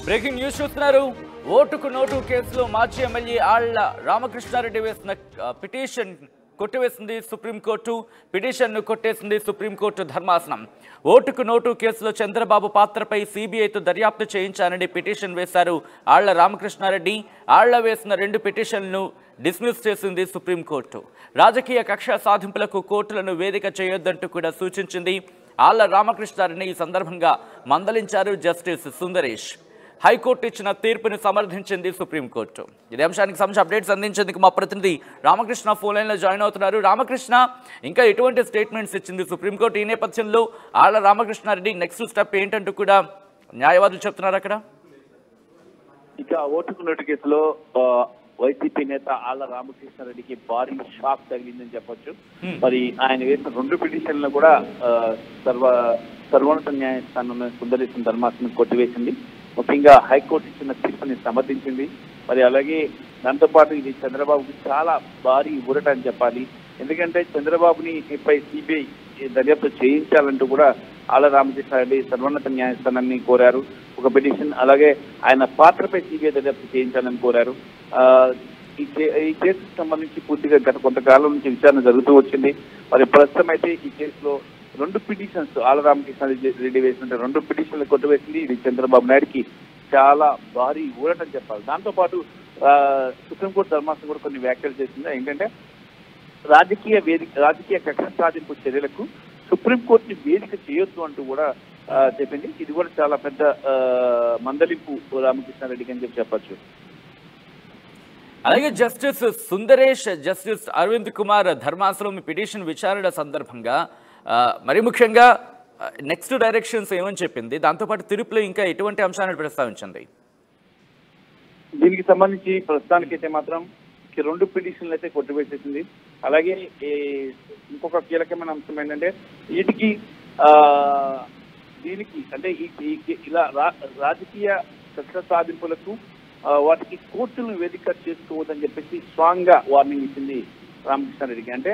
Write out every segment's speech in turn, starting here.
Breaking news చూస్తున్నారు. ఓటుకు note కేసులో మాజీ ఎమ్మెల్యే ఆళ్ల రామకృష్ణారెడ్డి వేసిన పిటిషన్ కొట్టివేసింది సుప్రీంకోర్టు. పిటిషన్ను కొట్టేసింది సుప్రీంకోర్టు ధర్మాసనం. ఓటుకు నోటు కేసులో చంద్రబాబు పాత్రపై సిబిఐతో దర్యాప్తు చేయించాలని పిటిషన్ వేశారు ఆళ్ల రామకృష్ణారెడ్డి. ఆళ్ల వేసిన 2 పిటిషన్లను డిస్మిస్ చేసింది సుప్రీంకోర్టు. రాజకీయ కక్ష సాధింపులకు కోర్టులను వేదిక చేయొద్దంటూ కూడా సూచించింది. ఆళ్ల రామకృష్ణారెడ్డిని ఈ సందర్భంగా మందలించారు జస్టిస్ సుందరేష్. హైకోర్టు ఇచ్చిన తీర్పుని సమర్థించింది సుప్రీంకోర్టు. ఇదే అంశానికి సంబంధించి అప్డేట్స్ అందించేందుకు మా ప్రతినిధి రామకృష్ణ ఫోన్ లైన్లో జాయిన్ అవుతున్నారు. రామకృష్ణ, ఇంకా ఎటువంటి స్టేట్మెంట్స్ ఇచ్చింది సుప్రీంకోర్టు? ఈ నేపథ్యంలో ఆళ్ల రామకృష్ణారెడ్డి నెక్స్ట్ స్టెప్ ఏంటంటూ కూడా న్యాయవాదులు చెప్తున్నారు అక్కడ. ఇక ఓటుకు నోటు కేసులో వైసీపీ నేత ఆళ్ల రామకృష్ణారెడ్డికి భారీ షాక్ తగిలిందని చెప్పొచ్చు. మరి ఆయన వేసిన 2 పిటిషన్లను కూడా సర్వోన్నత న్యాయస్థానం సుందరేశం ధర్మాసనం కొట్టివేసింది. ముఖ్యంగా హైకోర్టు ఇచ్చిన తీర్పుని సమర్థించింది. మరి అలాగే దాంతోపాటు ఇది చంద్రబాబుకి చాలా భారీ ఊరట అని చెప్పాలి. ఎందుకంటే చంద్రబాబుని పై సిబిఐ దర్యాప్తు చేయించాలంటూ కూడా ఆళ్ల రామకృష్ణారెడ్డి సర్వోన్నత న్యాయస్థానాన్ని కోరారు ఒక పిటిషన్. అలాగే ఆయన పాత్రపై సిబిఐ దర్యాప్తు చేయించాలని కోరారు. ఈ కేసుకు సంబంధించి పూర్తిగా గత కొంతకాలం నుంచి విచారణ జరుగుతూ వచ్చింది. మరి ప్రస్తుతం అయితే ఈ కేసులో 2 పిటిషన్స్ ఆళ్ల రామకృష్ణారెడ్డి వేసిన 2 పిటిషన్లు కొట్టివేసింది. ఇది చంద్రబాబు నాయుడుకి చాలా భారీ ఊరటని చెప్పాలి. దాంతోపాటు సుప్రీంకోర్టు ధర్మాసనం కూడా కొన్ని వ్యాఖ్యలు చేసింది. ఏంటంటే రాజకీయ కక్ష సాధింపు చర్యలకు సుప్రీంకోర్టుని వేదిక చేయొద్దు అంటూ కూడా చెప్పింది. ఇది కూడా చాలా పెద్ద మందలింపు రామకృష్ణారెడ్డికి అని చెప్పచ్చు. అలాగే జస్టిస్ సుందరేష్, జస్టిస్ అరవింద్ కుమార్ ధర్మాసనం పిటిషన్ విచారణ సందర్భంగా మరి ముఖ్యంగా నెక్స్ట్ డైరెక్షన్స్ ఏమని చెప్పింది? దాంతోపాటు తీర్పులో ఇంకా ఎటువంటి అంశాలను ప్రస్తావించింది? దీనికి సంబంధించి ప్రస్తుతానికైతే మాత్రం 2 పిటిషన్లు అయితే కొట్టివేసేసింది. అలాగే ఇంకొక కీలకమైన అంశం ఏంటంటే వీటికి దీనికి అంటే ఇలా రాజకీయ కక్ష సాధింపులకు వాటికి కోర్టులను వేదిక చేసుకోవద్దని చెప్పేసి స్ట్రాంగ్ గా వార్నింగ్ ఇచ్చింది రామకృష్ణారెడ్డికి. అంటే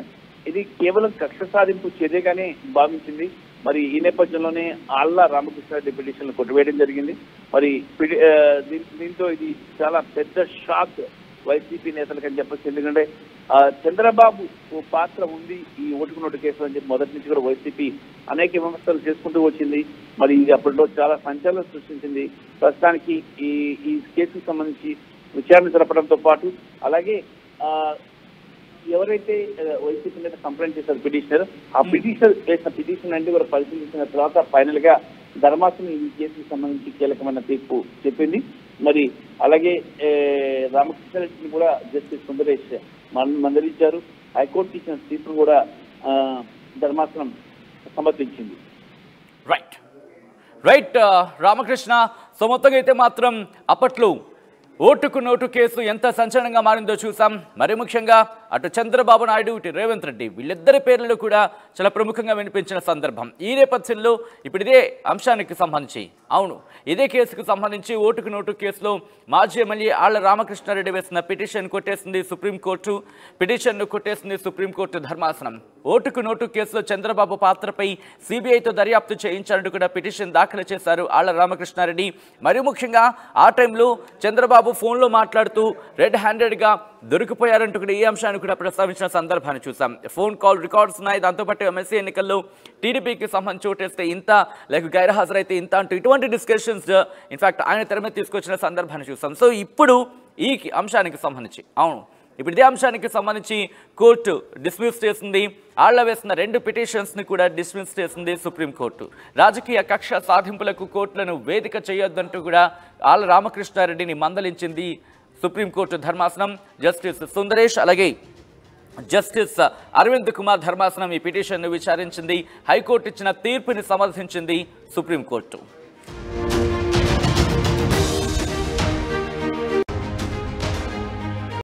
ఇది కేవలం కక్ష సాధింపు చర్యగానే భావించింది. మరి ఈ నేపథ్యంలోనే ఆళ్ల రామకృష్ణారెడ్డి పిటిషన్లు కొట్టివేయడం జరిగింది. మరి దీంతో ఇది చాలా పెద్ద షాక్ వైసీపీ నేతలకు అని చెప్పచ్చు. ఎందుకంటే చంద్రబాబు పాత్ర ఉంది ఈ ఓటుకు నోటు కేసు అని చెప్పి మొదటి నుంచి కూడా వైసీపీ అనేక విమర్శలు చేసుకుంటూ వచ్చింది. మరి ఇది అప్పట్లో చాలా సంచలనం సృష్టించింది. ప్రస్తుతానికి ఈ కేసుకు సంబంధించి విచారణ జరపడంతో పాటు అలాగే ఎవరైతే వైసీపీ నేత కంప్లైంట్ చేశారు పిటిషనర్, ఆ పిటిషనర్ వేసిన పిటిషన్ అంటే కూడా పరిశీలించిన తర్వాత ఫైనల్ గా ధర్మాసనం ఈ కేసుకు సంబంధించి కీలకమైన తీర్పు చెప్పింది. మరి అలాగే రామకృష్ణారెడ్డిని కూడా జస్టిస్ సుందరేష్ మందలించారు. హైకోర్టు ఇచ్చిన తీర్పును కూడా ధర్మాసనం సమర్థించింది. రైట్ రామకృష్ణ, సో మొత్తంగా అయితే మాత్రం అప్పట్లో ఓటుకు నోటు కేసు ఎంత సంచలనంగా మారిందో చూసాం. మరి ముఖ్యంగా అటు చంద్రబాబు నాయుడు, ఇటు రేవంత్ రెడ్డి వీళ్ళిద్దరి పేర్లను కూడా చాలా ప్రముఖంగా వినిపించిన సందర్భం. ఈ నేపథ్యంలో ఇప్పుడు ఇదే అంశానికి సంబంధించి ఇదే కేసుకు సంబంధించి ఓటుకు నోటు కేసులో మాజీ ఎమ్మెల్యే ఆళ్ల రామకృష్ణారెడ్డి వేసిన పిటిషన్ కొట్టేసింది సుప్రీంకోర్టు. పిటిషన్ను కొట్టేసింది సుప్రీంకోర్టు ధర్మాసనం. ఓటుకు నోటు కేసులో చంద్రబాబు పాత్రపై సిబిఐతో దర్యాప్తు చేయించాలంటూ కూడా పిటిషన్ దాఖలు చేశారు ఆళ్ల రామకృష్ణారెడ్డి. మరి ముఖ్యంగా ఆ టైంలో చంద్రబాబు ఫోన్లో మాట్లాడుతూ రెడ్ హ్యాండెడ్గా దొరికిపోయారంటూ కూడా ఈ అంశాన్ని కూడా ప్రస్తావించిన సందర్భాన్ని చూసాం. ఫోన్ కాల్ రికార్డ్స్ ఉన్నాయి. దాంతోపాటు ఎమ్మెల్సీ ఎన్నికల్లో టీడీపీకి సంబంధించి ఓటేస్తే ఇంత, లేక గైర్హాజరైతే ఇంత అంటూ ఇటువంటి డిస్కషన్స్ ఇన్ఫాక్ట్ ఆయన తెర మీద తీసుకొచ్చిన సందర్భాన్ని చూసాం. సో ఇప్పుడు ఈ అంశానికి సంబంధించి ఇప్పుడు ఇదే అంశానికి సంబంధించి కోర్టు డిస్మిస్ చేసింది. ఆళ్ల వేసిన 2 పిటిషన్స్ని కూడా డిస్మిస్ చేసింది సుప్రీంకోర్టు. రాజకీయ కక్ష సాధింపులకు కోర్టులను వేదిక చేయొద్దంటూ కూడా ఆళ్ల రామకృష్ణారెడ్డిని మందలించింది సుప్రీంకోర్టు ధర్మాసనం. జస్టిస్ సుందరేష్ అలాగే జస్టిస్ అరవింద్ కుమార్ ధర్మాసనం ఈ పిటిషన్ను విచారించింది. హైకోర్టు ఇచ్చిన తీర్పుని సమర్థించింది సుప్రీంకోర్టు.